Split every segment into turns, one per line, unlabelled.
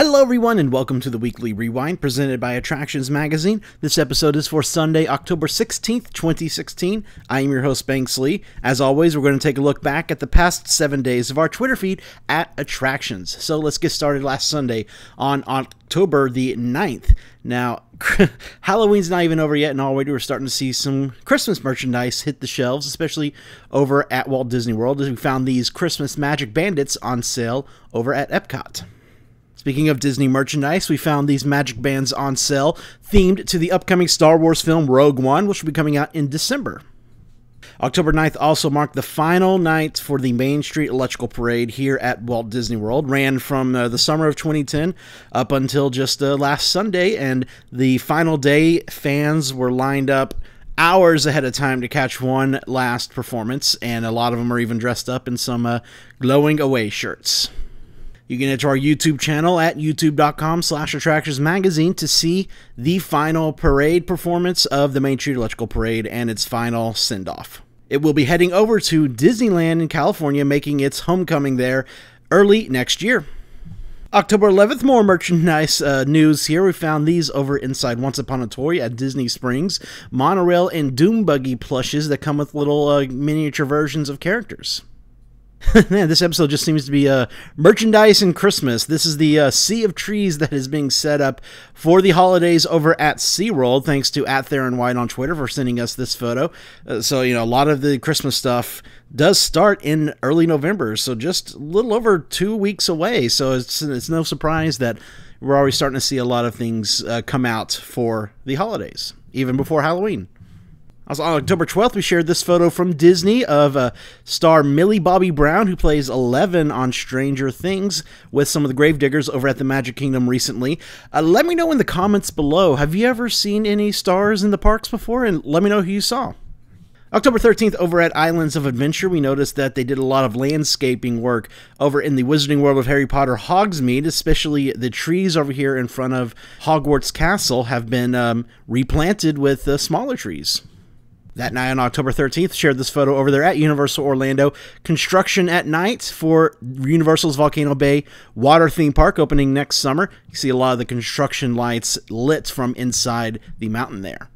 Hello everyone and welcome to the Weekly Rewind presented by Attractions Magazine. This episode is for Sunday, October 16th, 2016. I am your host, Banks Lee. As always, we're going to take a look back at the past 7 days of our Twitter feed at Attractions. So let's get started last Sunday on October the 9th. Now, Halloween's not even over yet, and already we're starting to see some Christmas merchandise hit the shelves, especially over at Walt Disney World, as we found these Christmas Magic Bandits on sale over at Epcot. Speaking of Disney merchandise, we found these magic bands on sale themed to the upcoming Star Wars film Rogue One, which will be coming out in December. October 9th also marked the final night for the Main Street Electrical Parade here at Walt Disney World. Ran from the summer of 2010 up until just last Sunday, and the final day, fans were lined up hours ahead of time to catch one last performance, and a lot of them are even dressed up in some glowing away shirts. You can head to our YouTube channel at youtube.com/attractionsmagazine to see the final parade performance of the Main Street Electrical Parade and its final send-off. It will be heading over to Disneyland in California, making its homecoming there early next year. October 11th, more merchandise news here. We found these over inside Once Upon a Toy at Disney Springs. Monorail and Doom Buggy plushes that come with little miniature versions of characters. Man, this episode just seems to be merchandise and Christmas. This is the sea of trees that is being set up for the holidays over at SeaWorld. Thanks to @TheronWhite on Twitter for sending us this photo. So, a lot of the Christmas stuff does start in early November, so just a little over 2 weeks away. So it's no surprise that we're already starting to see a lot of things come out for the holidays, even before Halloween. Also, on October 12th, we shared this photo from Disney of star Millie Bobby Brown, who plays Eleven on Stranger Things, with some of the Gravediggers over at the Magic Kingdom recently. Let me know in the comments below, have you ever seen any stars in the parks before? And let me know who you saw. October 13th, over at Islands of Adventure, we noticed that they did a lot of landscaping work over in the Wizarding World of Harry Potter Hogsmeade, especially the trees over here in front of Hogwarts Castle have been replanted with smaller trees. That night on October 13th, shared this photo over there at Universal Orlando. Construction at night for Universal's Volcano Bay water theme park opening next summer. You see a lot of the construction lights lit from inside the mountain there.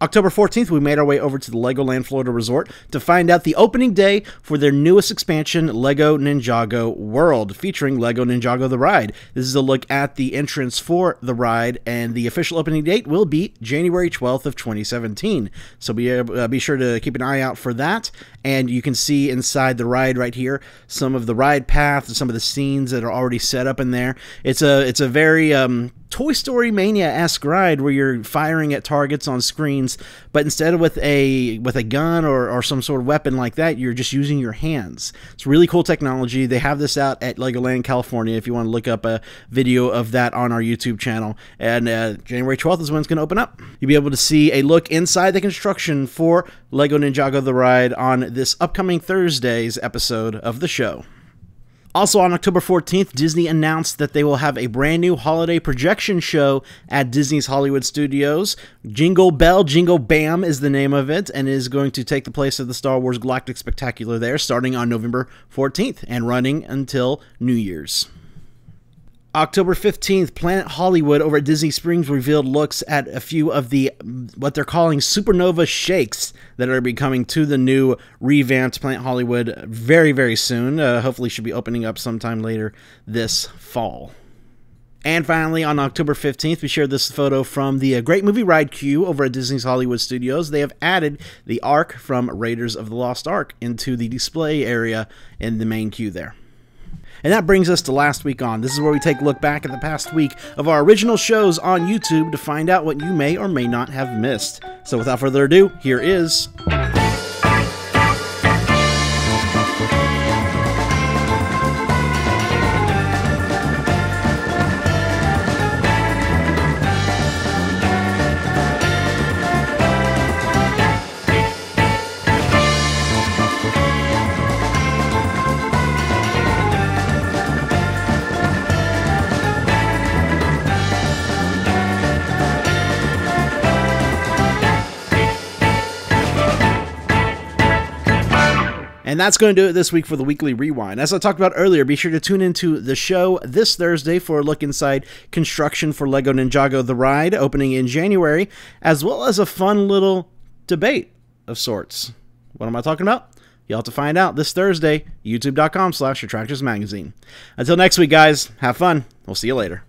October 14th, we made our way over to the Legoland Florida Resort to find out the opening day for their newest expansion, Lego Ninjago World, featuring Lego Ninjago The Ride. This is a look at the entrance for the ride, and the official opening date will be January 12th of 2017. So be sure to keep an eye out for that, and you can see inside the ride right here some of the ride path and some of the scenes that are already set up in there. It's a very Toy Story Mania-esque ride where you're firing at targets on screens, but instead of with a gun or some sort of weapon like that, you're just using your hands. It's really cool technology. They have this out at Legoland California if you want to look up a video of that on our YouTube channel. And January 12th is when it's going to open up. You'll be able to see a look inside the construction for Lego Ninjago The Ride on this upcoming Thursday's episode of the show. Also on October 14th, Disney announced that they will have a brand new holiday projection show at Disney's Hollywood Studios. Jingle Bell, Jingle Bam is the name of it, and is going to take the place of the Star Wars Galactic Spectacular there, starting on November 14th and running until New Year's. October 15th, Planet Hollywood over at Disney Springs revealed looks at a few of the, what they're calling supernova shakes that are becoming to the new revamped Planet Hollywood very, very soon. Hopefully should be opening up sometime later this fall. And finally, on October 15th, we shared this photo from the Great Movie Ride queue over at Disney's Hollywood Studios. They have added the Ark from Raiders of the Lost Ark into the display area in the main queue there. And that brings us to last week on. This is where we take a look back at the past week of our original shows on YouTube to find out what you may or may not have missed. So without further ado, here is... And that's going to do it this week for the Weekly Rewind. As I talked about earlier, be sure to tune into the show this Thursday for a look inside construction for LEGO Ninjago The Ride, opening in January, as well as a fun little debate of sorts. What am I talking about? You'll have to find out this Thursday, youtube.com/Attractionsmagazine. Until next week, guys, have fun. We'll see you later.